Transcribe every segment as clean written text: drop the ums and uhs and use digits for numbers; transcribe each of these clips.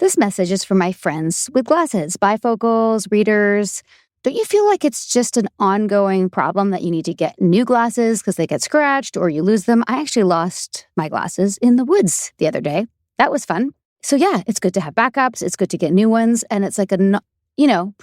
This message is for my friends with glasses, bifocals, readers. Don't you feel like it's just an ongoing problem that you need to get new glasses because they get scratched or you lose them? I actually lost my glasses in the woods the other day. That was fun. So yeah, it's good to have backups. It's good to get new ones. And it's like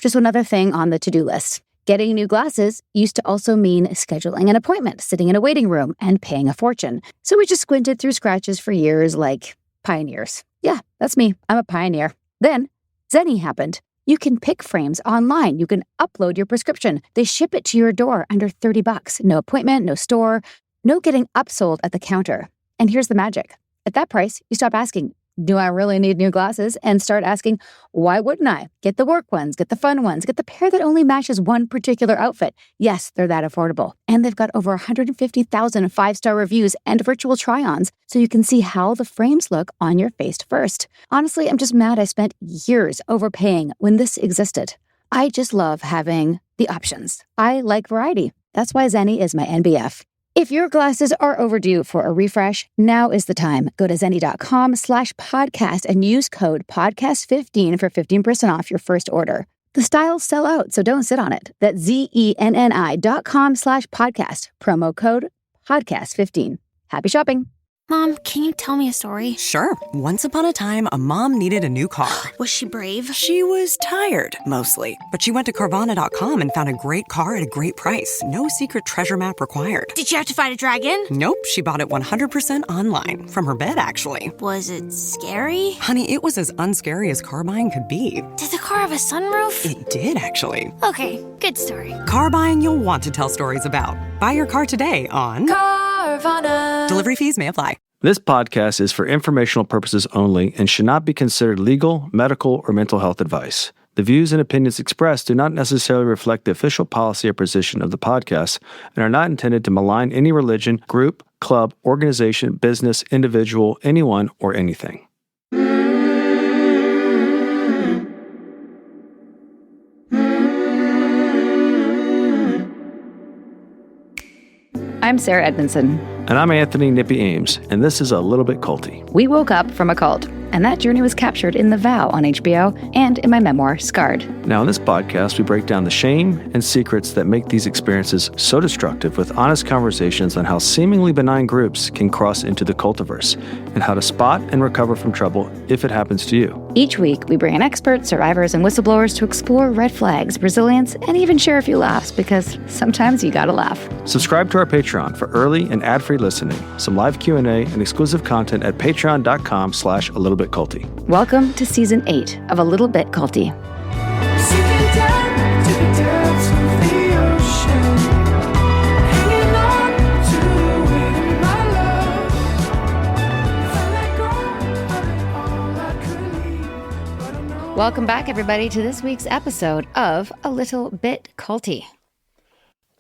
just another thing on the to-do list. Getting new glasses used to also mean scheduling an appointment, sitting in a waiting room, and paying a fortune. So we just squinted through scratches for years like pioneers. Yeah, that's me. I'm a pioneer. Then Zenni happened. You can pick frames online. You can upload your prescription. They ship it to your door under $30. No appointment, no store, no getting upsold at the counter. And here's the magic. At that price, you stop asking, do I really need new glasses? And start asking, why wouldn't I? Get the work ones, get the fun ones, get the pair that only matches one particular outfit. Yes, they're that affordable. And they've got over 150,000 five-star reviews and virtual try-ons, so you can see how the frames look on your face first. Honestly, I'm just mad I spent years overpaying when this existed. I just love having the options. I like variety. That's why Zenni is my NBF. If your glasses are overdue for a refresh, now is the time. Go to zenni.com/podcast and use code podcast15 for 15% off your first order. The styles sell out, so don't sit on it. That's zenni.com/podcast. Promo code podcast15. Happy shopping. Mom, can you tell me a story? Sure. Once upon a time, a mom needed a new car. Was she brave? She was tired, mostly. But she went to Carvana.com and found a great car at a great price. No secret treasure map required. Did she have to fight a dragon? Nope. She bought it 100% online. From her bed, actually. Was it scary? Honey, it was as unscary as car buying could be. Did the car have a sunroof? It did, actually. Okay, good story. Car buying you'll want to tell stories about. Buy your car today on Carvana. Delivery fees may apply. This podcast is for informational purposes only and should not be considered legal, medical, or mental health advice. The views and opinions expressed do not necessarily reflect the official policy or position of the podcast and are not intended to malign any religion, group, club, organization, business, individual, anyone, or anything. I'm Sarah Edmondson. And I'm Anthony Nippy Ames, and this is A Little Bit Culty. We woke up from a cult, and that journey was captured in The Vow on HBO and in my memoir, Scarred. Now, in this podcast, we break down the shame and secrets that make these experiences so destructive with honest conversations on how seemingly benign groups can cross into the cultiverse and how to spot and recover from trouble if it happens to you. Each week, we bring in experts, survivors, and whistleblowers to explore red flags, resilience, and even share a few laughs, because sometimes you gotta laugh. Subscribe to our Patreon for early and ad-free listening, some live Q&A, and exclusive content at patreon.com/alittleBitCulty. Welcome to Season 8 of A Little Bit Culty. Welcome back, everybody, to this week's episode of A Little Bit Culty.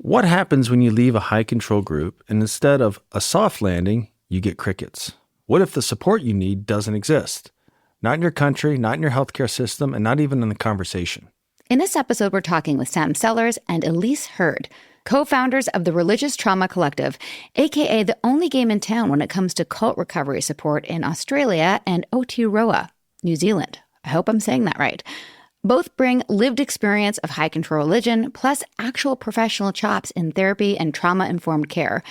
What happens when you leave a high-control group and instead of a soft landing, you get crickets? What if the support you need doesn't exist? Not in your country, not in your healthcare system, and not even in the conversation. In this episode, we're talking with Sam Sellers and Elise Heerde, co-founders of the Religious Trauma Collective, aka the only game in town when it comes to cult recovery support in Australia and Aotearoa, New Zealand. I hope I'm saying that right. Both bring lived experience of high-control religion, plus actual professional chops in therapy and trauma-informed care.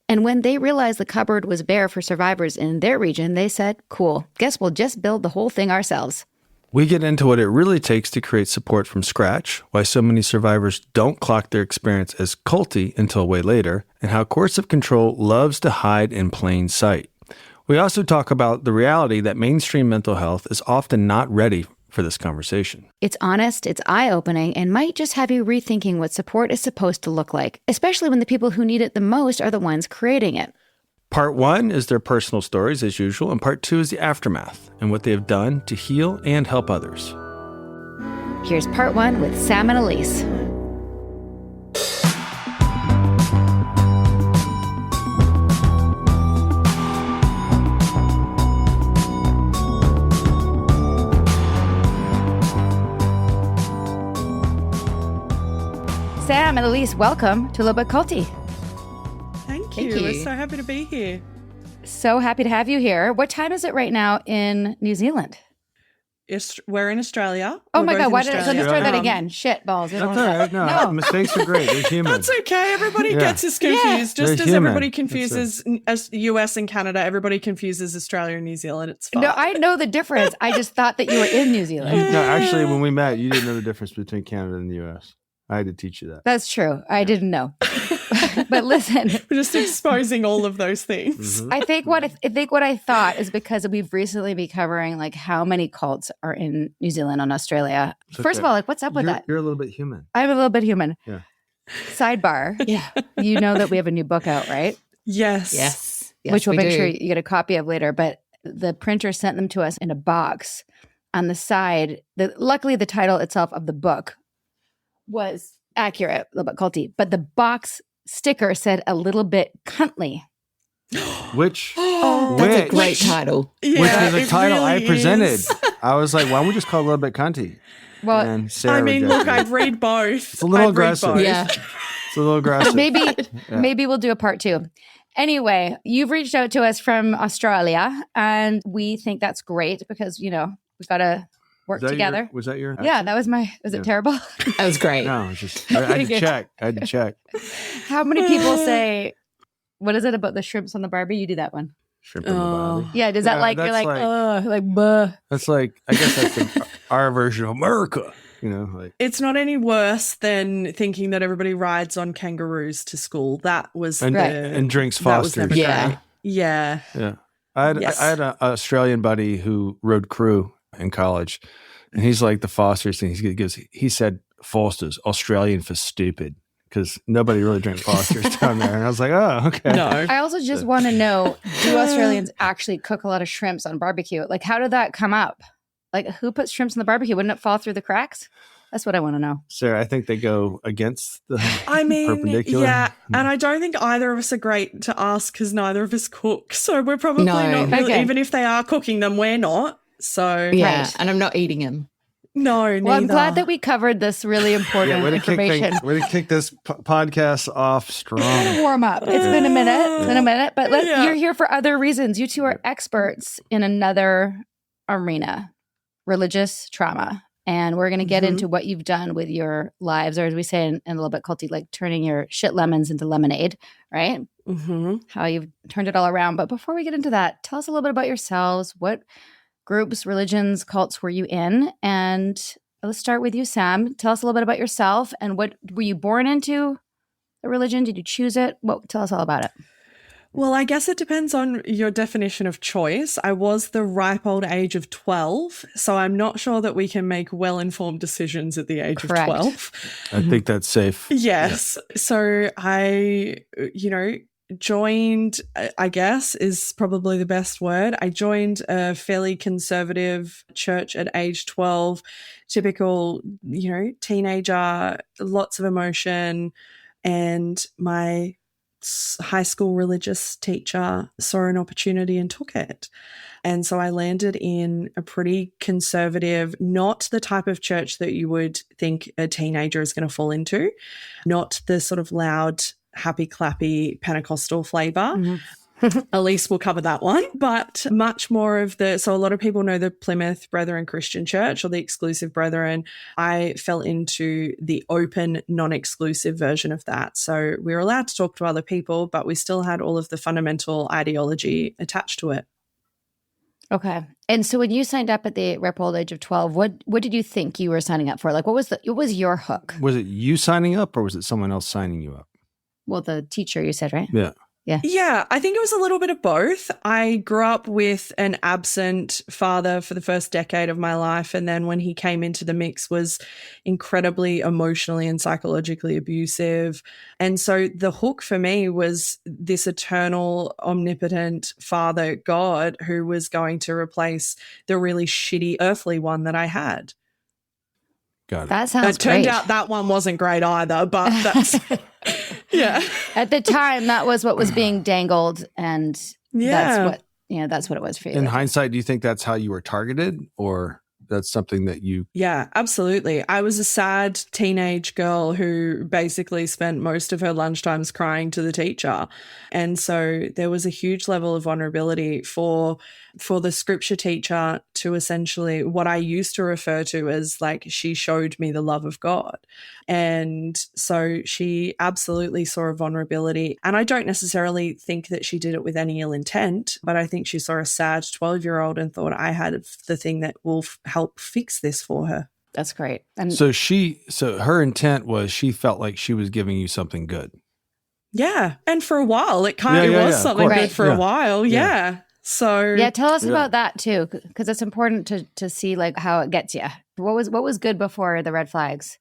And when they realized the cupboard was bare for survivors in their region, they said, cool, guess we'll just build the whole thing ourselves. We get into what it really takes to create support from scratch, why so many survivors don't clock their experience as culty until way later, and how coercive control loves to hide in plain sight. We also talk about the reality that mainstream mental health is often not ready for this conversation. It's honest, it's eye-opening, and might just have you rethinking what support is supposed to look like, especially when the people who need it the most are the ones creating it. Part 1 is their personal stories, as usual, and Part 2 is the aftermath and what they have done to heal and help others. Here's Part 1 with Sam and Elise. Sam and Elise, welcome to Little Bit Culty. Thank you. We're so happy to be here. So happy to have you here. What time is it right now in New Zealand? we're in Australia. Oh We're my both God, in why did let me Australia. try that again? Shit balls. That's all right. No, mistakes are great. They're human. That's okay. Everybody gets us confused. Just They're as human. everybody confuses as US and Canada, everybody confuses Australia and New Zealand. It's fine. No, I know the difference. I just thought that you were in New Zealand. No, actually, when we met, you didn't know the difference between Canada and the U.S. I had to teach you that. That's true. I didn't know. But listen, We're just exposing all of those things. Mm-hmm. I think what I thought is because we've recently been covering like how many cults are in New Zealand and Australia. It's First of okay. all, like what's up with that? You're a little bit human. I'm a little bit human. Yeah. Sidebar. Yeah. You know that we have a new book out, right? Yes. Yes. Which we'll we make do. sure you get a copy of later. But the printer sent them to us in a box. On the side, luckily the title itself of the book was accurate, a little bit culty, but the box sticker said a little bit cuntly. Which, That's a great title. Yeah, which was a it title really I presented. is. I was like, why don't we just call it a little bit cunty? Well, And Sarah I mean, look, rejected it. I'd read both. It's a little I'd read aggressive. both. Yeah. It's a little aggressive. maybe we'll do a part 2. Anyway, you've reached out to us from Australia, and we think that's great because, we've got to work Was that together. was that your? Yeah, that was was it terrible? That was great. No, it's just I had to check. I had to check. How many people say, what is it about the shrimps on the Barbie? You do that one. Shrimp in the body. Yeah, does that Yeah, like, you're that's like, like- oh, like, buh. That's like, I guess that's our version of America. Like It's not any worse than thinking that everybody rides on kangaroos to school. That was and, Right. and drinks that was Foster's. never Yeah. great. Yeah. Yeah. I had an Australian buddy who rode crew in college, and he's like the Foster's thing. He said Foster's, Australian for stupid, because nobody really drank Foster's down there. And I was like, oh, okay. No. I also just want to know, do Australians actually cook a lot of shrimps on barbecue? Like, how did that come up? Like, who puts shrimps in the barbecue? Wouldn't it fall through the cracks? That's what I want to know. Sarah, I think they go against the I mean, perpendicular. yeah, and I don't think either of us are great to ask because neither of us cook. So we're probably No. not really, Okay. even if they are cooking them, we're not. So Yeah. Right. And I'm not eating them. no, Well, I'm neither. glad that we covered this really important way to information. kick this podcast off strong. Warm up. It's been a minute. But Yeah. you're here for other reasons. You two are experts in another arena, religious trauma. And we're going to get into what you've done with your lives, or as we say in a little bit culty, like turning your shit lemons into lemonade, right? Mm-hmm. How you've turned it all around. But before we get into that, tell us a little bit about yourselves. What groups, religions, cults were you in? And let's start with you, Sam. Tell us a little bit about yourself and what were you born into a religion? Did you choose it? Tell us all about it. Well, I guess it depends on your definition of choice. I was the ripe old age of 12, so I'm not sure that we can make well-informed decisions at the age Correct. of 12. I think that's safe. Yes. So I, joined, I guess is probably the best word. I joined a fairly conservative church at age 12, typical, teenager, lots of emotion. And my high school religious teacher saw an opportunity and took it. And so I landed in a pretty conservative, not the type of church that you would think a teenager is going to fall into, not the sort of loud, happy, clappy Pentecostal flavor. Elise will cover that one, but much more of so a lot of people know the Plymouth Brethren Christian Church or the Exclusive Brethren. I fell into the open, non-exclusive version of that. So we were allowed to talk to other people, but we still had all of the fundamental ideology attached to it. Okay. And so when you signed up at the ripe old age of 12, what did you think you were signing up for? Like, what was your hook? Was it you signing up or was it someone else signing you up? Well, the teacher, you said, right? Yeah. Yeah, I think it was a little bit of both. I grew up with an absent father for the first decade of my life. And then when he came into the mix was incredibly emotionally and psychologically abusive. And so the hook for me was this eternal, omnipotent father, God, who was going to replace the really shitty earthly one that I had. Got it. That sounds It turned great. out that one wasn't great either, but that's, yeah. At the time, that was what was being dangled, and Yeah. that's what it was for you. In hindsight, do you think that's how you were targeted or that's something that you... Yeah, absolutely. I was a sad teenage girl who basically spent most of her lunchtimes crying to the teacher. And so there was a huge level of vulnerability for for the scripture teacher to essentially what I used to refer to as like she showed me the love of God. And so she absolutely saw a vulnerability. And I don't necessarily think that she did it with any ill intent, but I think she saw a sad 12-year-old and thought I had the thing that will help fix this for her. That's great. And So her intent was she felt like she was giving you something good. Yeah. And for a while, it kind of was something good for a while. Yeah. So yeah, tell us about that too, because it's important to see like how it gets you. What was good before the red flags?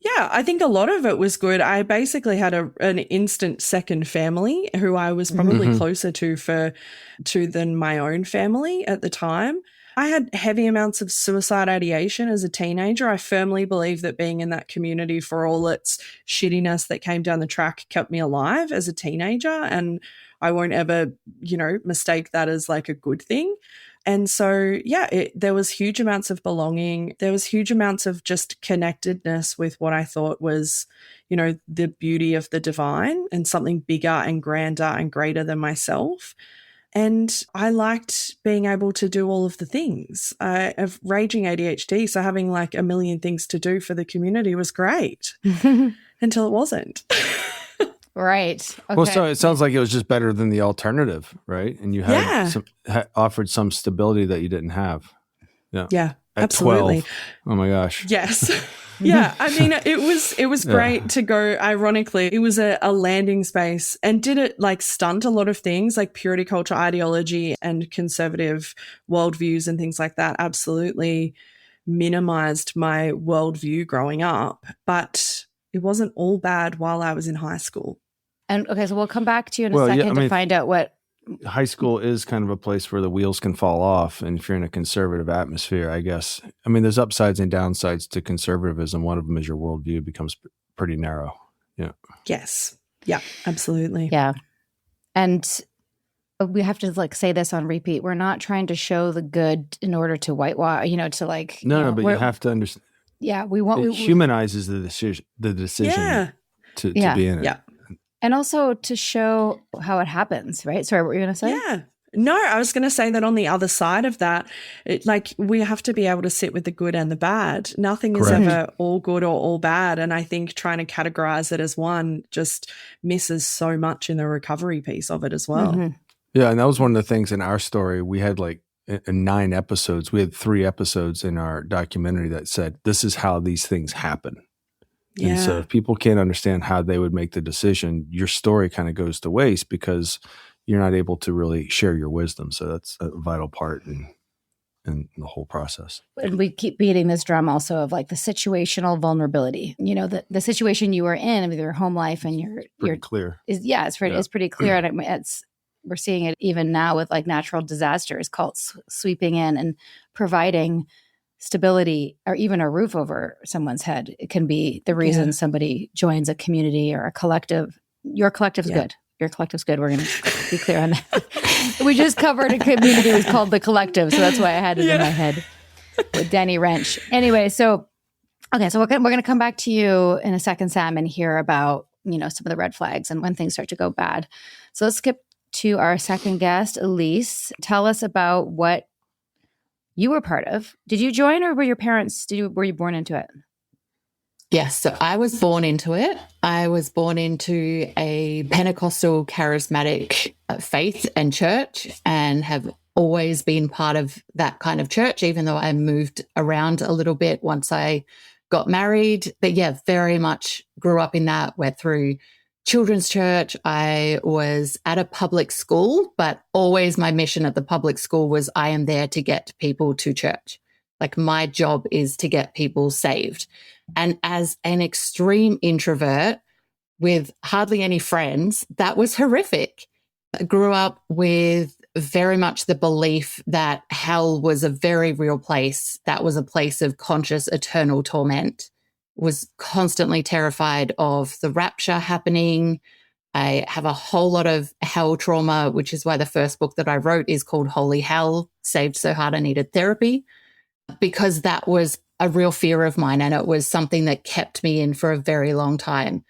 Yeah, I think a lot of it was good. I basically had an instant second family who I was probably closer to than my own family at the time. I had heavy amounts of suicide ideation as a teenager. I firmly believe that being in that community for all its shittiness that came down the track kept me alive as a teenager. And I won't ever, mistake that as like a good thing. And so, there was huge amounts of belonging. There was huge amounts of just connectedness with what I thought was, the beauty of the divine and something bigger and grander and greater than myself. And I liked being able to do all of the things. I have raging ADHD, so having like a million things to do for the community was great until it wasn't. Right. Okay. Well, so it sounds like it was just better than the alternative, right? And you had offered some stability that you didn't have. Yeah. Yeah. At absolutely. 12. Oh my gosh. Yes. Yeah. I mean, it was great to go. Ironically, it was a landing space, and did it like stunt a lot of things like purity culture ideology and conservative worldviews and things like that. Absolutely minimized my worldview growing up, but it wasn't all bad while I was in high school. And okay, so we'll come back to you in a second to find out what high school is kind of a place where the wheels can fall off. And if you're in a conservative atmosphere, I guess, I mean, there's upsides and downsides to conservatism. One of them is your worldview becomes pretty narrow. Yeah. Yes. Yeah, absolutely. Yeah. And we have to like say this on repeat. We're not trying to show the good in order to whitewash, to like. No, but you have to understand. Yeah. It humanizes the decision to be in it. Yeah. And also to show how it happens, right? Sorry, what were you going to say? Yeah. No, I was going to say that on the other side of that, we have to be able to sit with the good and the bad. Nothing is ever all good or all bad. And I think trying to categorize it as one just misses so much in the recovery piece of it as well. Mm-hmm. Yeah. And that was one of the things in our story. We had like in 9 episodes, we had 3 episodes in our documentary that said, this is how these things happen. Yeah. And so if people can't understand how they would make the decision, your story kind of goes to waste because you're not able to really share your wisdom. So that's a vital part in the whole process. And we keep beating this drum also of like the situational vulnerability. The situation you were in with your home life and your clear. It's pretty clear. And we're seeing it even now with like natural disasters, cults sweeping in and providing stability or even a roof over someone's head. It can be the reason somebody joins a community or a collective. Your collective's good. Your collective's good. We're going to be clear on that. We just covered a community was called the Collective, so that's why I had it in my head with Danny Wrench. Anyway, so we're going to come back to you in a second, Sam, and hear about some of the red flags and when things start to go bad. So let's skip to our second guest, Elise. Tell us about what you were part of. Did you join, or were your parents? Were you born into it? Yes, so I was born into it. I was born into a Pentecostal charismatic faith and church, and have always been part of that kind of church, even though I moved around a little bit once I got married. But yeah, very much grew up in that, went through children's church. I was at a public school, but always my mission at the public school was I am there to get people to church. Like my job is to get people saved. And as an extreme introvert with hardly any friends, that was horrific. I grew up with very much the belief that hell was a very real place. That was a place of conscious eternal torment. Was constantly terrified of the rapture happening. I have a whole lot of hell trauma, which is why the first book that I wrote is called Holy Hell, Saved So Hard I Needed Therapy, because that was a real fear of mine, and it was something that kept me in for a very long time.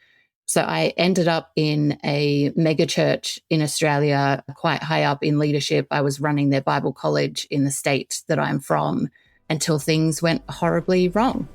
So I ended up in a mega church in Australia, quite high up in leadership. I was running their Bible college in the state that I'm from until things went horribly wrong.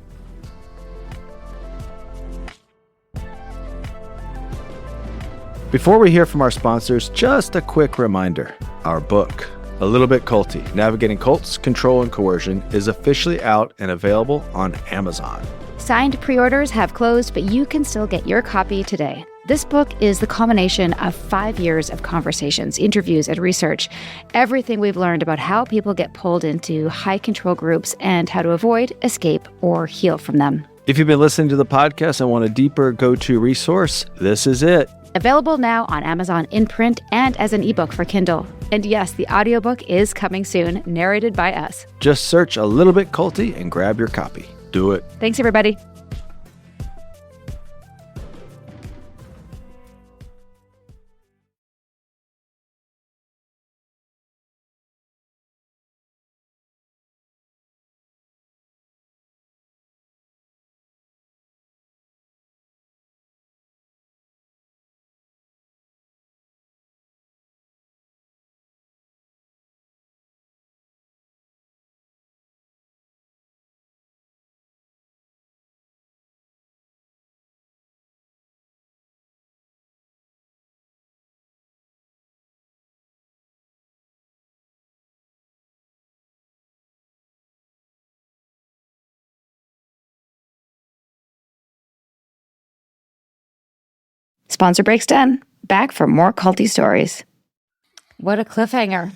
Before we hear from our sponsors, just a quick reminder. Our book, A Little Bit Culty, Navigating Cults, Control, and Coercion, is officially out and available on Amazon. Signed pre-orders have closed, but you can still get your copy today. This book is the culmination of 5 years of conversations, interviews, and research. Everything we've learned about how people get pulled into high-control groups and how to avoid, escape, or heal from them. If you've been listening to the podcast and want a deeper go-to resource, this is it. Available now on Amazon in print and as an ebook for Kindle. And yes, the audiobook is coming soon, narrated by us. Just search A Little Bit Culty and grab your copy. Do it. Thanks, everybody. Sponsor breaks done. Back for more culty stories. What a cliffhanger.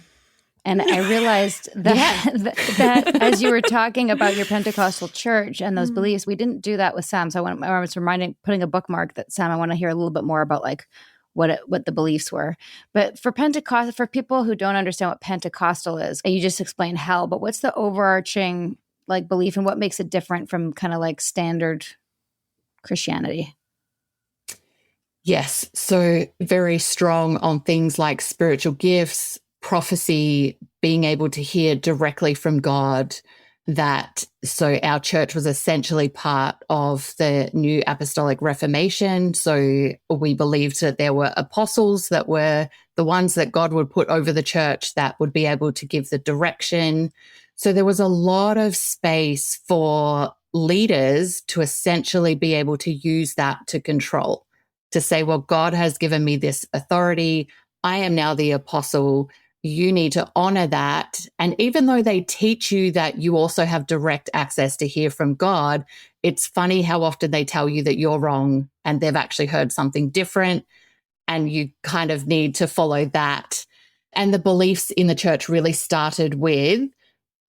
And I realized that, that as you were talking about your Pentecostal church and those beliefs, we didn't do that with Sam. So I was putting a bookmark that, Sam, I want to hear a little bit more about like what the beliefs were. But for Pentecost, for people who don't understand what Pentecostal is, you just explained hell, but what's the overarching like belief and what makes it different from kind of like standard Christianity? Yes, so very strong on things like spiritual gifts, prophecy, being able to hear directly from God. So our church was essentially part of the new Apostolic Reformation. So we believed that there were apostles that were the ones that God would put over the church that would be able to give the direction. So there was a lot of space for leaders to essentially be able to use that to control, to say, well, God has given me this authority. I am now the apostle. You need to honor that. And even though they teach you that you also have direct access to hear from God, it's funny how often they tell you that you're wrong and they've actually heard something different, and you kind of need to follow that. And the beliefs in the church really started with,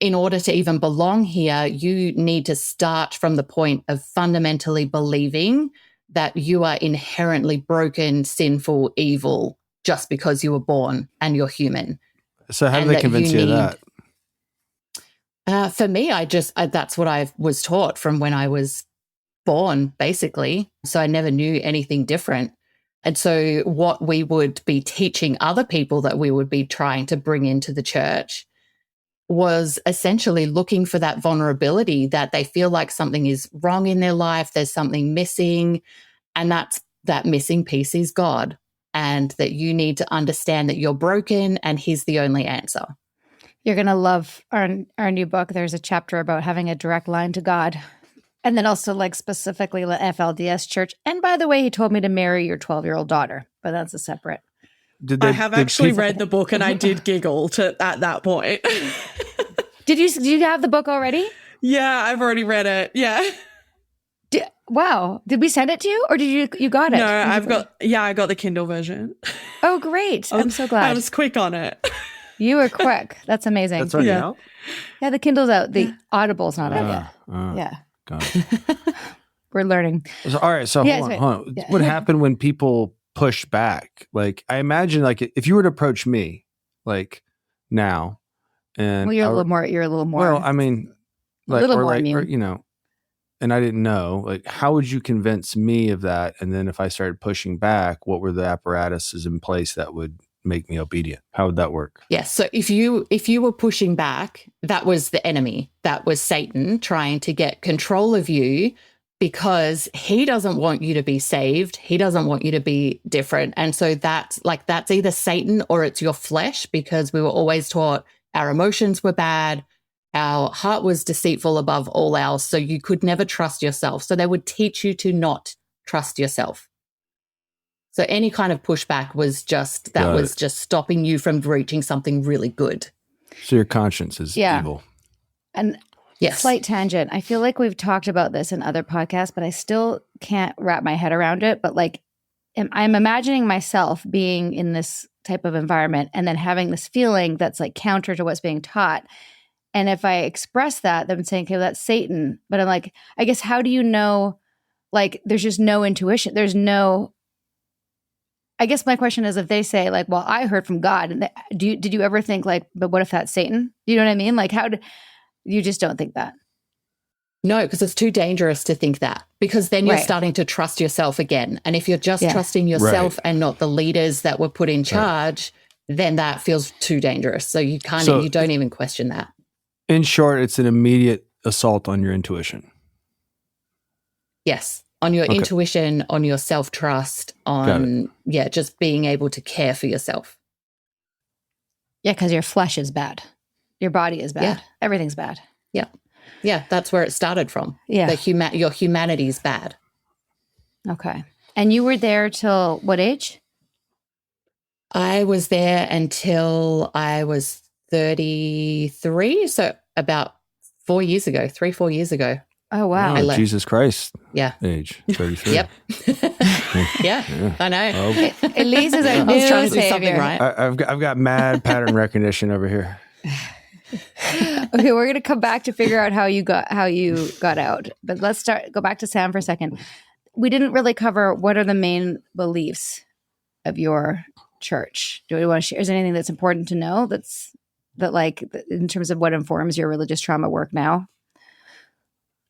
in order to even belong here, you need to start from the point of fundamentally believing that you are inherently broken, sinful, evil, just because you were born and you're human. So how do they convince you of that? For me, that's what I was taught from when I was born, basically. So I never knew anything different. And so what we would be teaching other people that we would be trying to bring into the church was essentially looking for that vulnerability, that they feel like something is wrong in their life, there's something missing, and that missing piece is God, and that you need to understand that you're broken and He's the only answer. You're going to love our new book. There's a chapter about having a direct line to God, and then also like specifically the FLDS church. And by the way, he told me to marry your 12-year-old daughter, but that's a separate. I have actually read the book and I did giggle at that point. Did you have the book already? Yeah, I've already read it. Yeah. Wow. Did we send it to you or did you got it? No, I got the Kindle version. Oh, great. I'm so glad. I was quick on it. You were quick. That's amazing. That's already out? Yeah, the Kindle's out. The Audible's not out yet. Yeah. Got it. We're learning. So, all right. So hold on. Yeah. What happened when people push back? Like, I imagine, like, if you were to approach me, like, now, and well, you're a little more. Well, I mean, like, a little more immune. or, you know, and I didn't know, like, how would you convince me of that? And then if I started pushing back, what were the apparatuses in place that would make me obedient? How would that work? Yes. So if you were pushing back, that was the enemy. That was Satan trying to get control of you because he doesn't want you to be saved. He doesn't want you to be different. And so that's either Satan or it's your flesh, because we were always taught our emotions were bad. Our heart was deceitful above all else. So you could never trust yourself. So they would teach you to not trust yourself. So any kind of pushback was just stopping you from reaching something really good. So your conscience is evil. And yes. Slight tangent. I feel like we've talked about this in other podcasts, but I still can't wrap my head around it. But like, I'm imagining myself being in this type of environment and then having this feeling that's like counter to what's being taught. And if I express that, then I'm saying, okay, well, that's Satan. But I'm like, I guess, how do you know? Like, there's just no intuition. There's no. I guess my question is, if they say like, well, I heard from God, and did you ever think like, but what if that's Satan? You know what I mean? Like, you just don't think that? No, because it's too dangerous to think that, because then you're starting to trust yourself again. And if you're just trusting yourself and not the leaders that were put in charge, then that feels too dangerous. So you don't even question that. In short, it's an immediate assault on your intuition. Yes. On your intuition, on your self-trust, on, just being able to care for yourself. Yeah, because your flesh is bad. Your body is bad. Yeah. Everything's bad. Yeah. Yeah, that's where it started from. Yeah. Your humanity is bad. Okay. And you were there till what age? I was there until I was 33, so about 4 years ago, 3-4 years ago. Oh, wow. Oh, Jesus Christ. Yeah. Age, 33. Yep. yeah, I know. Elise is our new I was trying to do savior. something right. I've got mad pattern recognition over here. Okay, we're going to come back to figure out how you got out. But let's go back to Sam for a second. We didn't really cover what are the main beliefs of your church. Do we want to share? Is there anything that's important to know that like in terms of what informs your religious trauma work now?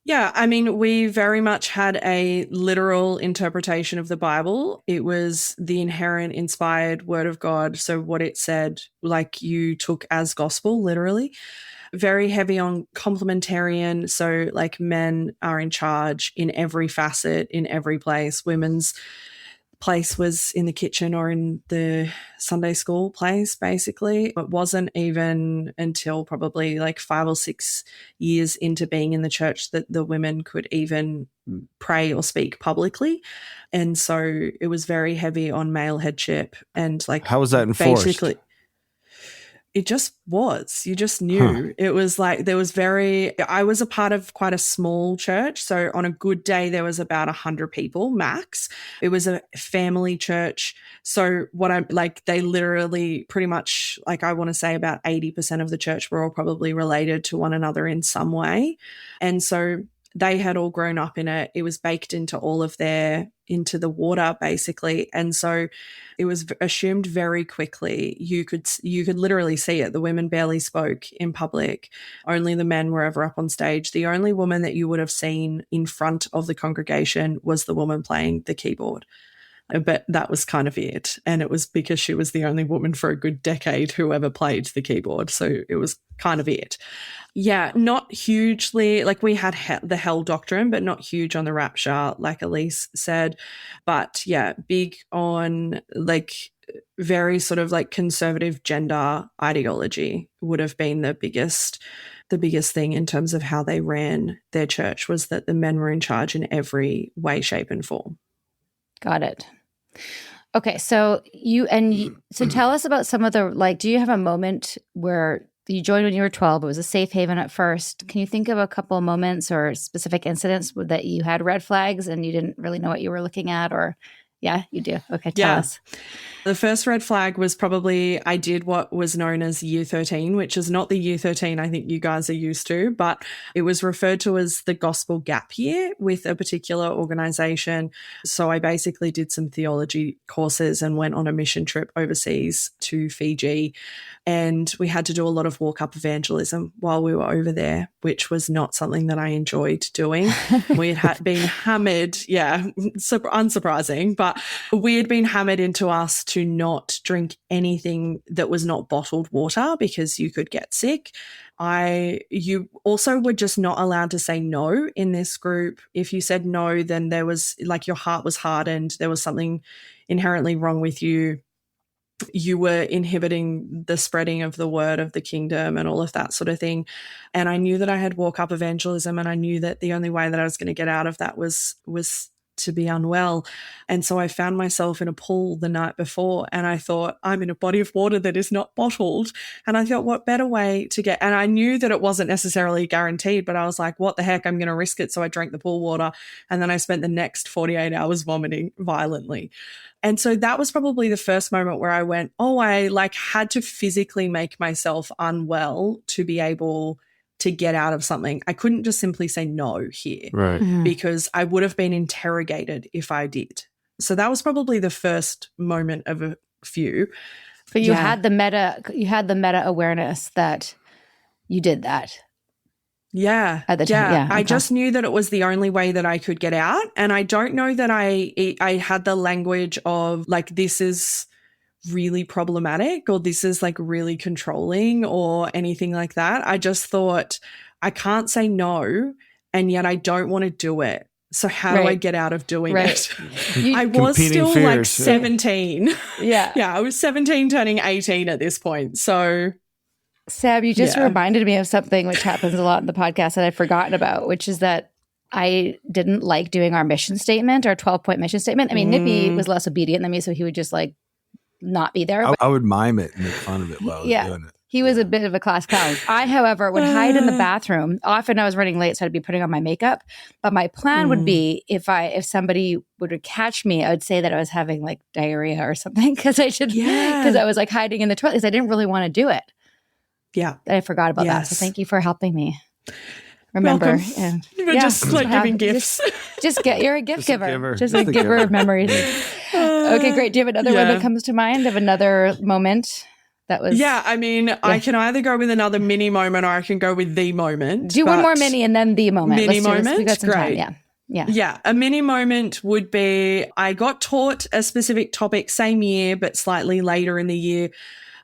Yeah, I mean, we very much had a literal interpretation of the Bible. It was the inherent inspired word of God. So what it said, like, you took as gospel, literally. Very heavy on complementarian. So like men are in charge in every facet, in every place. Women's place was in the kitchen or in the Sunday school place, basically. It wasn't even until probably like 5 or 6 years into being in the church that the women could even pray or speak publicly. And so it was very heavy on male headship. And like, how was that enforced? Basically, it just was. You just knew. It was like I was a part of quite a small church. So on a good day, there was about 100 people max. It was a family church. So they literally pretty much, like, I want to say about 80% of the church were all probably related to one another in some way. And so they had all grown up in it. It was baked into into the water, basically. And so it was assumed very quickly. You could literally see it. The women barely spoke in public. Only the men were ever up on stage. The only woman that you would have seen in front of the congregation was the woman playing the keyboard. But that was kind of it. And it was because she was the only woman for a good decade who ever played the keyboard. So it was kind of it. Yeah, not hugely, like we had the hell doctrine, but not huge on the rapture, like Elise said. But yeah, big on like very sort of like conservative gender ideology would have been the biggest thing in terms of how they ran their church, was that the men were in charge in every way, shape and form. Got it. Okay, so tell us about some of the, like, do you have a moment where you joined when you were 12? It was a safe haven at first. Can you think of a couple of moments or specific incidents that you had red flags and you didn't really know what you were looking at? Or, yeah, you do. Okay, tell us. The first red flag was probably I did what was known as Year 13, which is not the Year 13 I think you guys are used to, but it was referred to as the Gospel Gap Year with a particular organization. So I basically did some theology courses and went on a mission trip overseas to Fiji. And we had to do a lot of walk-up evangelism while we were over there, which was not something that I enjoyed doing. We had been hammered, unsurprising, but but we had been hammered into us to not drink anything that was not bottled water because you could get sick. You also were just not allowed to say no in this group. If you said no, then there was like your heart was hardened. There was something inherently wrong with you. You were inhibiting the spreading of the word of the kingdom and all of that sort of thing. And I knew that I had walk up evangelism, and I knew that the only way that I was going to get out of that was to be unwell. And so I found myself in a pool the night before, and I thought, I'm in a body of water that is not bottled. And I thought, what better way to get, and I knew that it wasn't necessarily guaranteed, but I was like, what the heck, I'm going to risk it. So I drank the pool water, and then I spent the next 48 hours vomiting violently. And so that was probably the first moment where I went, I like had to physically make myself unwell to be able to get out of something. I couldn't just simply say no here, Right. because I would have been interrogated if I did. So that was probably the first moment of a few. But you had the meta awareness that you did that. Yeah. At the time. Yeah. I just knew that it was the only way that I could get out. And I don't know that I had the language of like, this is really problematic, or this is like really controlling, or anything like that. I just thought, I can't say no, and yet I don't want to do it. So how do I get out of doing it? I was still fears. Like 17. Yeah. Yeah, I was 17 turning 18 at this point. So Sab, you just reminded me of something which happens a lot in the podcast that I'd forgotten about, which is that I didn't like doing our mission statement, our 12-point mission statement. I mean, Nippy was less obedient than me, so he would just like not be there. I would mime it and make fun of it while I was doing it. He was a bit of a class clown. I, however, would hide in the bathroom. Often I was running late, so I'd be putting on my makeup. But my plan would be if somebody would catch me, I would say that I was having like diarrhea or something because I was like hiding in the toilet because I didn't really want to do it. Yeah. I forgot about that. So thank you for helping me remember. And we're just like giving gifts. You're a gift giver. Just a giver of memories. Okay, great. Do you have another one that comes to mind of another moment that was? Yeah, I mean, I can either go with another mini moment or I can go with the moment. Do one more mini and then the moment. Mini moment? We got some Great. time. Yeah. Yeah, a mini moment would be I got taught a specific topic same year, but slightly later in the year.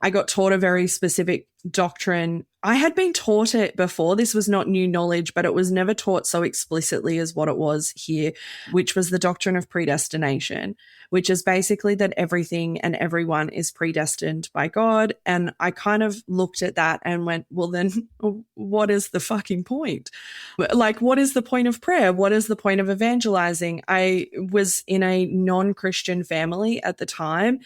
I got taught a very specific doctrine. I had been taught it before. This was not new knowledge, but it was never taught so explicitly as what it was here, which was the doctrine of predestination, which is basically that everything and everyone is predestined by God. And I kind of looked at that and went, well, then what is the fucking point? Like, what is the point of prayer? What is the point of evangelizing? I was in a non-Christian family at the time.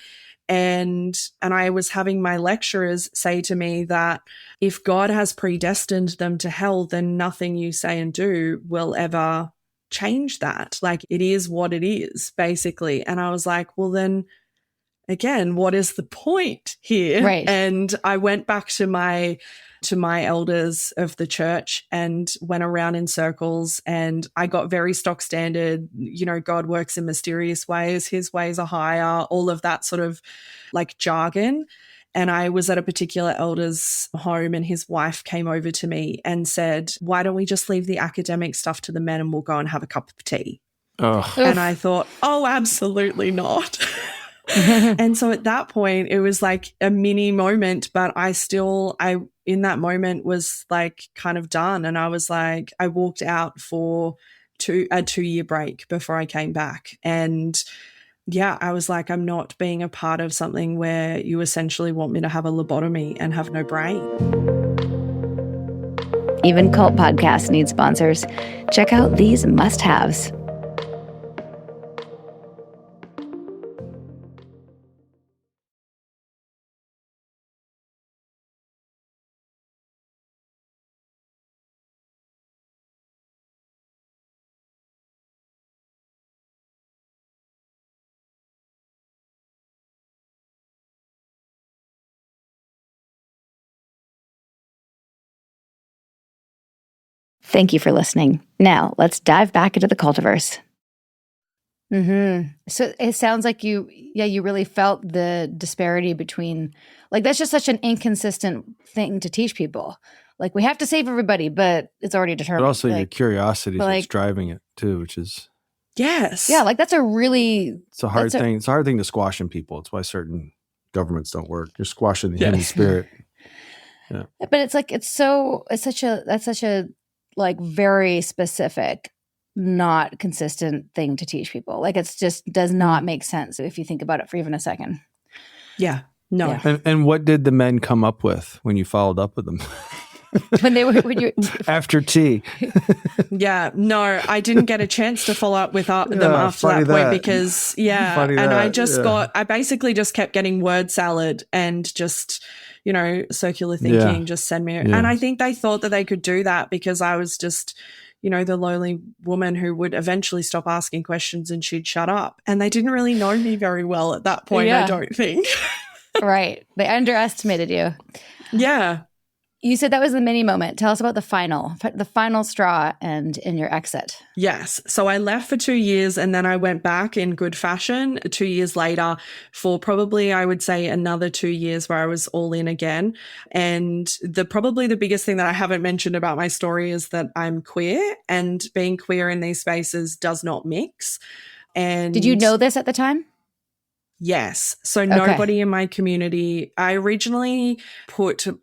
And I was having my lecturers say to me that if God has predestined them to hell, then nothing you say and do will ever change that. Like, it is what it is, basically. And I was like, well, then again, what is the point here? Right. And I went back to my elders of the church and went around in circles, and I got very stock standard, God works in mysterious ways, his ways are higher, all of that sort of like jargon. And I was at a particular elder's home, and his wife came over to me and said, why don't we just leave the academic stuff to the men and we'll go and have a cup of tea? Oh. And I thought, absolutely not. And so at that point, it was like a mini moment, but I in that moment was like kind of done. And I was like, I walked out for a 2-year break before I came back. And yeah, I was like, I'm not being a part of something where you essentially want me to have a lobotomy and have no brain. Even cult podcasts need sponsors. Check out these must-haves. Thank you for listening. Now, let's dive back into the cultiverse. So it sounds like you really felt the disparity between, like, that's just such an inconsistent thing to teach people. Like, we have to save everybody, but it's already determined. But also like, your curiosity like, that's driving it too, which is... Yes. Yeah, like that's a really It's a hard thing. It's a hard thing to squash in people. It's why certain governments don't work. You're squashing the human spirit. Yeah. But it's like that's such a like very specific, not consistent thing to teach people. Like it's just does not make sense if you think about it for even a second. Yeah. No. Yeah. And what did the men come up with when you followed up with them? when you After tea. Yeah, no, I didn't get a chance to follow up with them after that point because, I basically just kept getting word salad and just, circular thinking, just send me. And I think they thought that they could do that because I was just, the lowly woman who would eventually stop asking questions and she'd shut up. And they didn't really know me very well at that point, I don't think. Right. They underestimated you. Yeah. You said that was the mini moment. Tell us about the final straw and in your exit. Yes. So I left for 2 years and then I went back in good fashion 2 years later for probably, I would say, another 2 years where I was all in again. And probably the biggest thing that I haven't mentioned about my story is that I'm queer, and being queer in these spaces does not mix. And did you know this at the time? Yes. So nobody in my community, I originally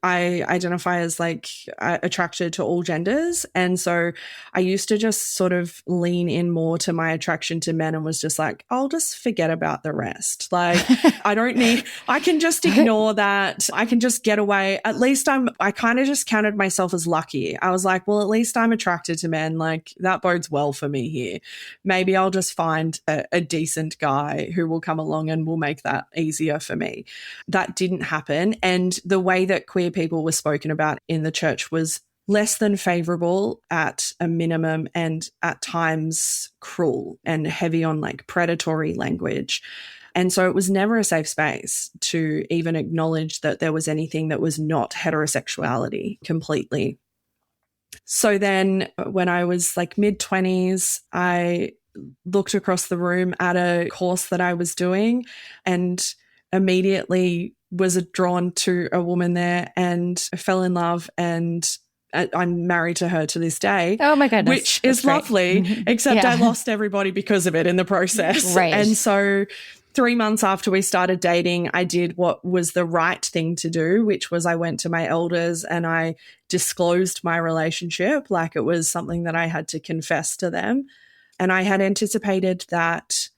I identify as like attracted to all genders. And so I used to just sort of lean in more to my attraction to men and was just like, I'll just forget about the rest. Like I can just ignore that. I can just get away. At least I kind of just counted myself as lucky. I was like, well, at least I'm attracted to men. Like that bodes well for me here. Maybe I'll just find a decent guy who will come along and will make that easier for me. That didn't happen. And the way that queer people were spoken about in the church was less than favorable at a minimum, and at times cruel and heavy on like predatory language. And so it was never a safe space to even acknowledge that there was anything that was not heterosexuality completely. So then when I was like mid-20s, I looked across the room at a course that I was doing and immediately was drawn to a woman there and fell in love, and I'm married to her to this day. Oh my goodness. Which is lovely, except I lost everybody because of it in the process. Right. And so 3 months after we started dating, I did what was the right thing to do, which was I went to my elders and I disclosed my relationship like it was something that I had to confess to them. And I had anticipated that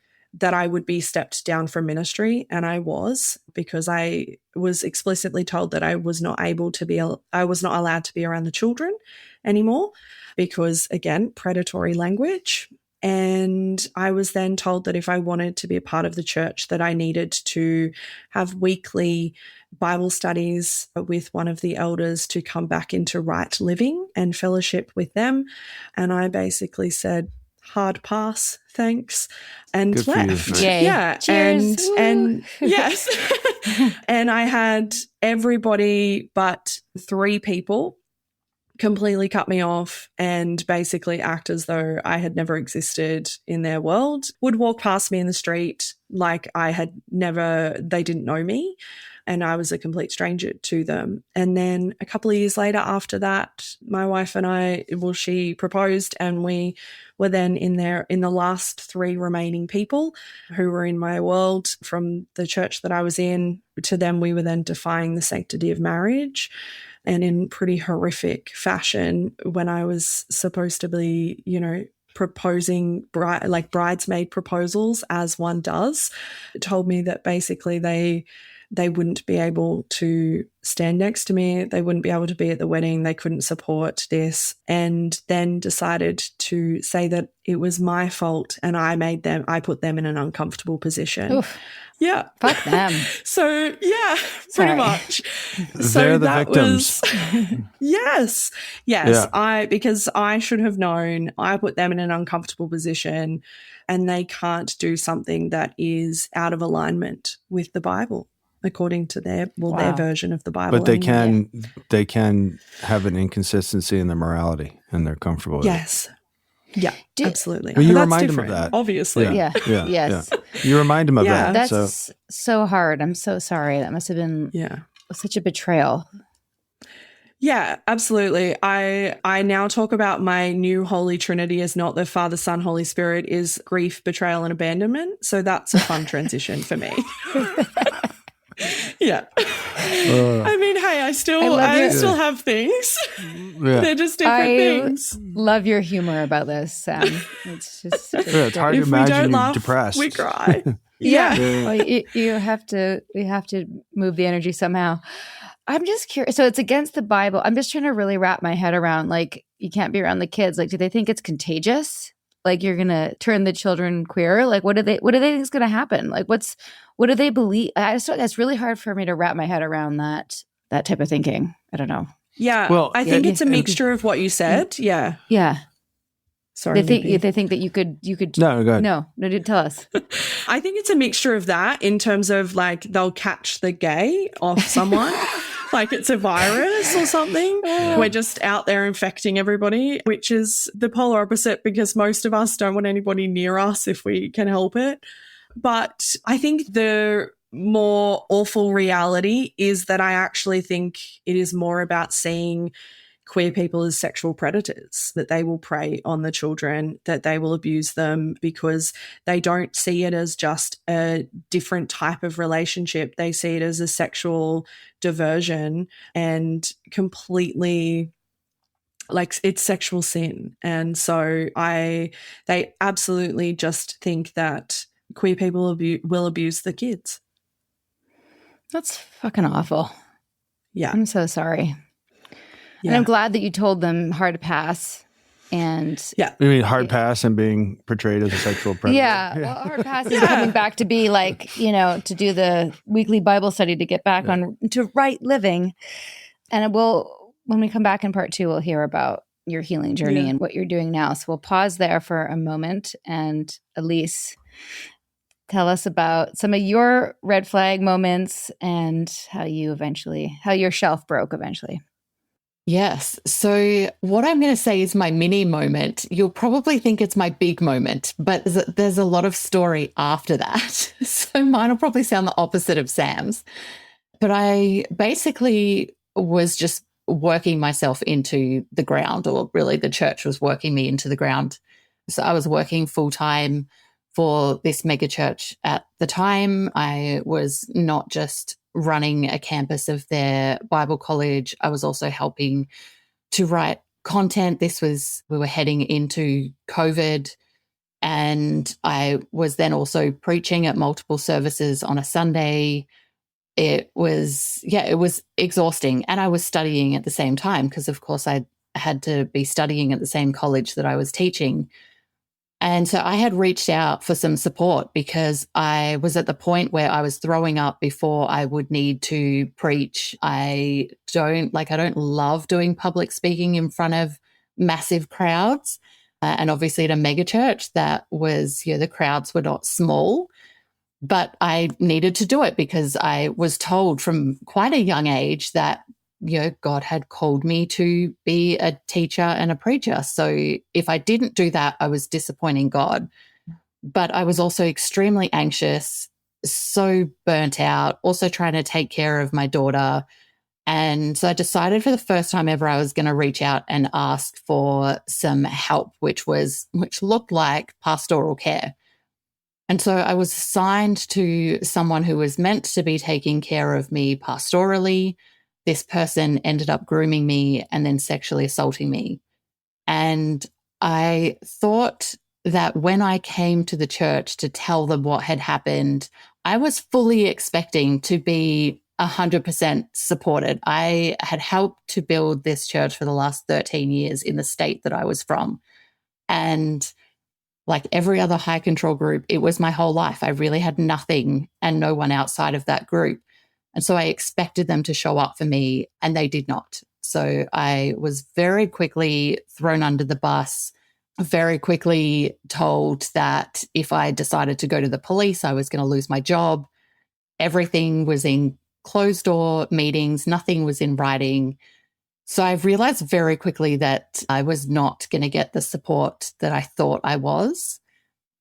I would be stepped down from ministry, and I was, because I was explicitly told that I was not allowed to be around the children anymore because, again, predatory language. And I was then told that if I wanted to be a part of the church, that I needed to have weekly Bible studies with one of the elders to come back into right living and fellowship with them. And I basically said, hard pass, thanks, and Good left. Yeah. Cheers. And yes. And I had everybody but 3 people completely cut me off and basically act as though I had never existed in their world, would walk past me in the street like they didn't know me, and I was a complete stranger to them. And then a couple of years later after that, my wife and she proposed, and we were then in the last 3 remaining people who were in my world from the church that I was in. To them, we were then defying the sanctity of marriage, and in pretty horrific fashion, when I was supposed to be, proposing bridesmaid proposals as one does, told me that basically they wouldn't be able to stand next to me. They wouldn't be able to be at the wedding. They couldn't support this. And then decided to say that it was my fault and I put them in an uncomfortable position. Oof. Yeah. Fuck them. So, yeah, Sorry. pretty much. They're the victims. Yes. Yeah. Because I should have known. I put them in an uncomfortable position, and they can't do something that is out of alignment with the Bible, according to their version of the Bible. But they can have an inconsistency in their morality, and they're comfortable with it. Yes. Yeah, absolutely. Well, you That's remind them of different, that. obviously. Yeah. Yes. Yeah. You remind them of that. That's so hard. I'm so sorry. That must have been such a betrayal. Yeah, absolutely. I now talk about my new Holy Trinity as not the Father, Son, Holy Spirit, is grief, betrayal, and abandonment. So that's a fun transition for me. Yeah. I mean, hey, I still have things. Yeah. They're just different things. Love your humor about this, Sam. It's just It's hard to If we imagine don't you're laugh, depressed. we cry. yeah. Yeah. Well, you have to move the energy somehow. I'm just curious. So it's against the Bible. I'm just trying to really wrap my head around, like, you can't be around the kids. Like, do they think it's contagious? Like, you're going to turn the children queer? Like, what do they think is going to happen? Like, what do they believe? That's really hard for me to wrap my head around that type of thinking. I don't know. Yeah. Well, I think it's a mixture of what you said. Yeah. Yeah. Sorry. They think that you could. No, go ahead. No, tell us. I think it's a mixture of that in terms of like they'll catch the gay off someone. Like it's a virus or something. We're just out there infecting everybody, which is the polar opposite because most of us don't want anybody near us if we can help it. But I think the more awful reality is that I actually think it is more about seeing queer people as sexual predators, that they will prey on the children, that they will abuse them because they don't see it as just a different type of relationship. They see it as a sexual diversion and completely like it's sexual sin. And so they absolutely just think that queer people will abuse the kids. That's fucking awful. Yeah. I'm so sorry. Yeah. And I'm glad that you told them hard pass. And yeah, You mean hard pass and being portrayed as a sexual predator? yeah, well, hard pass is coming back to be like, to do the weekly Bible study to get back on to right living. And when we come back in part 2, we'll hear about your healing journey and what you're doing now. So we'll pause there for a moment. And Elise, tell us about some of your red flag moments and how your shelf broke eventually. Yes. So what I'm going to say is my mini moment. You'll probably think it's my big moment, but there's a lot of story after that. So mine will probably sound the opposite of Sam's. But I basically was just working myself into the ground, or really the church was working me into the ground. So I was working full-time for this mega church at the time. I was not just running a campus of their Bible college. I was also helping to write content. We were heading into COVID, and I was then also preaching at multiple services on a Sunday. It was exhausting. And I was studying at the same time because, of course, I had to be studying at the same college that I was teaching. And so I had reached out for some support because I was at the point where I was throwing up before I would need to preach. I don't love doing public speaking in front of massive crowds. And obviously at a mega church that was, the crowds were not small, but I needed to do it because I was told from quite a young age that God had called me to be a teacher and a preacher. So if I didn't do that, I was disappointing God. But I was also extremely anxious, so burnt out, also trying to take care of my daughter. And so I decided for the first time ever I was going to reach out and ask for some help, which looked like pastoral care. And so I was assigned to someone who was meant to be taking care of me pastorally. This person ended up grooming me and then sexually assaulting me. And I thought that when I came to the church to tell them what had happened, I was fully expecting to be 100% supported. I had helped to build this church for the last 13 years in the state that I was from. And like every other high control group, it was my whole life. I really had nothing and no one outside of that group. And so I expected them to show up for me, and they did not. So I was very quickly thrown under the bus, very quickly told that if I decided to go to the police, I was going to lose my job. Everything was in closed door meetings. Nothing was in writing. So I realized very quickly that I was not going to get the support that I thought I was.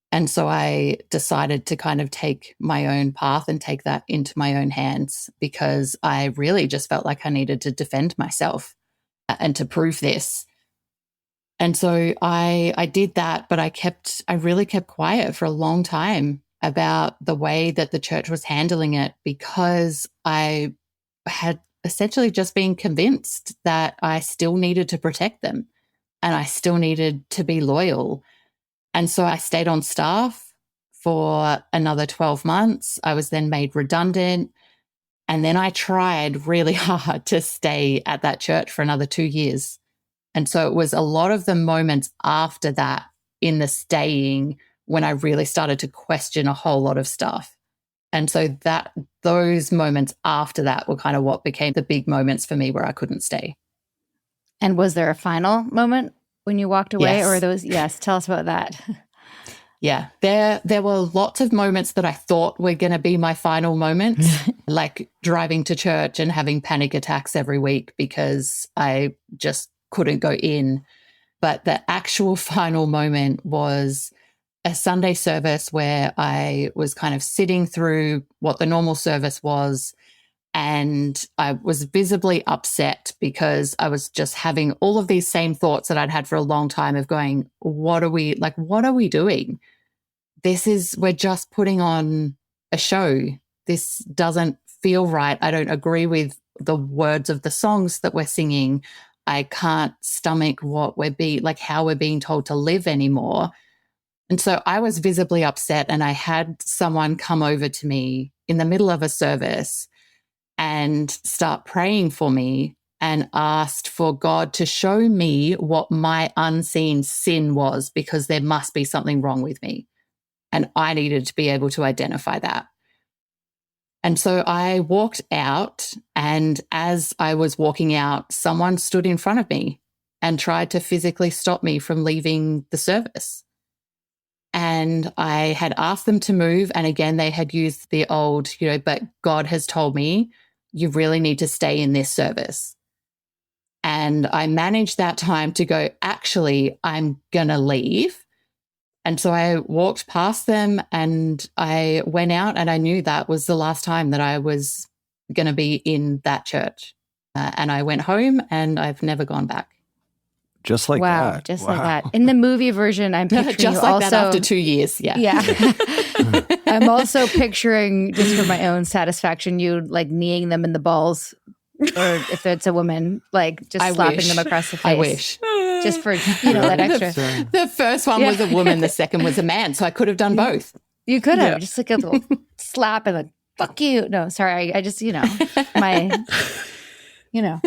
And so I decided to kind of take my own path and take that into my own hands because I really just felt like I needed to defend myself. and to prove this. And so I did that, but I really kept quiet for a long time about the way that the church was handling it, because I had essentially just been convinced that I still needed to protect them and I still needed to be loyal. And so I stayed on staff for another 12 months. I was then made redundant. And then I tried really hard to stay at that church for another 2 years. And so it was a lot of the moments after that in the staying when I really started to question a whole lot of stuff. And so those moments after that were kind of what became the big moments for me where I couldn't stay. And was there a final moment when you walked away? Yes. Or those? Yes. Tell us about that. Yeah, there were lots of moments that I thought were going to be my final moments, like driving to church and having panic attacks every week because I just couldn't go in. But the actual final moment was a Sunday service where I was kind of sitting through what the normal service was, and I was visibly upset because I was just having all of these same thoughts that I'd had for a long time of going, what are we doing? We're just putting on a show. This doesn't feel right. I don't agree with the words of the songs that we're singing. I can't stomach how we're being told to live anymore. And so I was visibly upset, and I had someone come over to me in the middle of a service and start praying for me and asked for God to show me what my unseen sin was, because there must be something wrong with me. And I needed to be able to identify that. And so I walked out, and as I was walking out, someone stood in front of me and tried to physically stop me from leaving the service. And I had asked them to move. And again, they had used the old, but God has told me you really need to stay in this service. And I managed that time to go, actually, I'm going to leave. And so I walked past them and I went out, and I knew that was the last time that I was going to be in that church. And I went home, and I've never gone back. Just like wow, that. Just like that. In the movie version, I'm picturing just you like also, that after 2 years. Yeah. Yeah. I'm picturing, just for my own satisfaction, you like kneeing them in the balls, or if it's a woman, like just slapping them across the face. I wish. Just for, that extra. The first one was a woman, the second was a man. So I could have done both. You could have just like a little slap and like, fuck you. No, sorry. I just, my, yeah.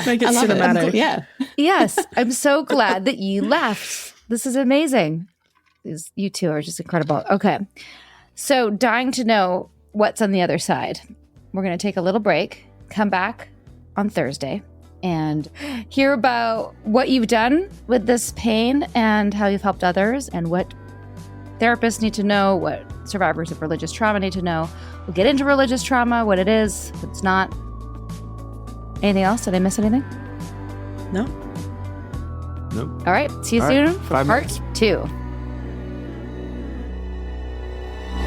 Make it cinematic. Yeah. Yes. I'm so glad that you left. This is amazing. You two are just incredible. Okay. So dying to know what's on the other side. We're going to take a little break, come back on Thursday, and hear about what you've done with this pain and how you've helped others, and what therapists need to know, what survivors of religious trauma need to know. We'll get into religious trauma, what it is, what it's not. Anything else? Did I miss anything? No. Nope. All right. See you soon for part 2.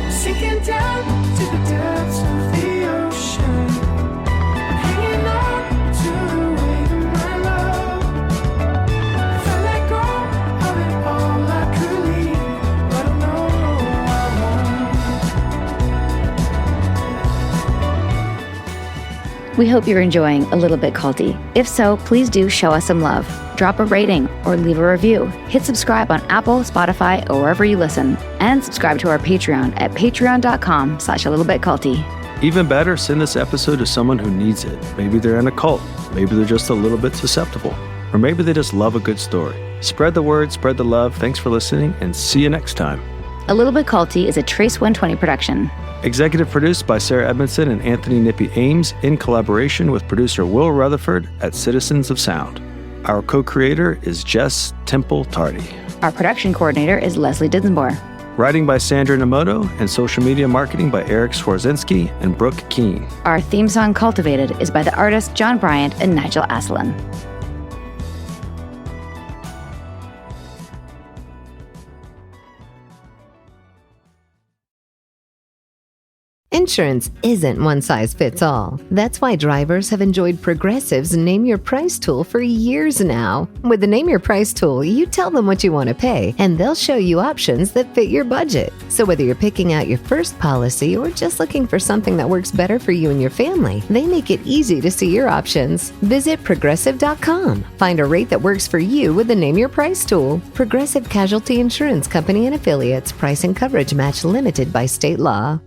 Sinking down to the depths of the ocean, hanging on to the weight of my love. If I let go of it all, I could leave, but I know I won't. We hope you're enjoying A Little Bit Culty. If so, please do show us some love. Drop a rating or leave a review. Hit subscribe on Apple, Spotify, or wherever you listen. And subscribe to our Patreon at patreon.com/alittlebitculty. Even better, send this episode to someone who needs it. Maybe they're in a cult. Maybe they're just a little bit susceptible. Or maybe they just love a good story. Spread the word, spread the love. Thanks for listening, and see you next time. A Little Bit Culty is a Trace 120 production. Executive produced by Sarah Edmondson and Anthony Nippy Ames in collaboration with producer Will Rutherford at Citizens of Sound. Our co-creator is Jess Temple Tardy. Our production coordinator is Leslie Dinsmore. Writing by Sandra Namoto and social media marketing by Eric Swarzinski and Brooke Keene. Our theme song, Cultivated, is by the artists John Bryant and Nigel Asselin. Insurance isn't one size fits all. That's why drivers have enjoyed Progressive's Name Your Price tool for years now. With the Name Your Price tool, you tell them what you want to pay, and they'll show you options that fit your budget. So whether you're picking out your first policy or just looking for something that works better for you and your family, they make it easy to see your options. Visit Progressive.com. Find a rate that works for you with the Name Your Price tool. Progressive Casualty Insurance Company and Affiliates. Price and coverage match limited by state law.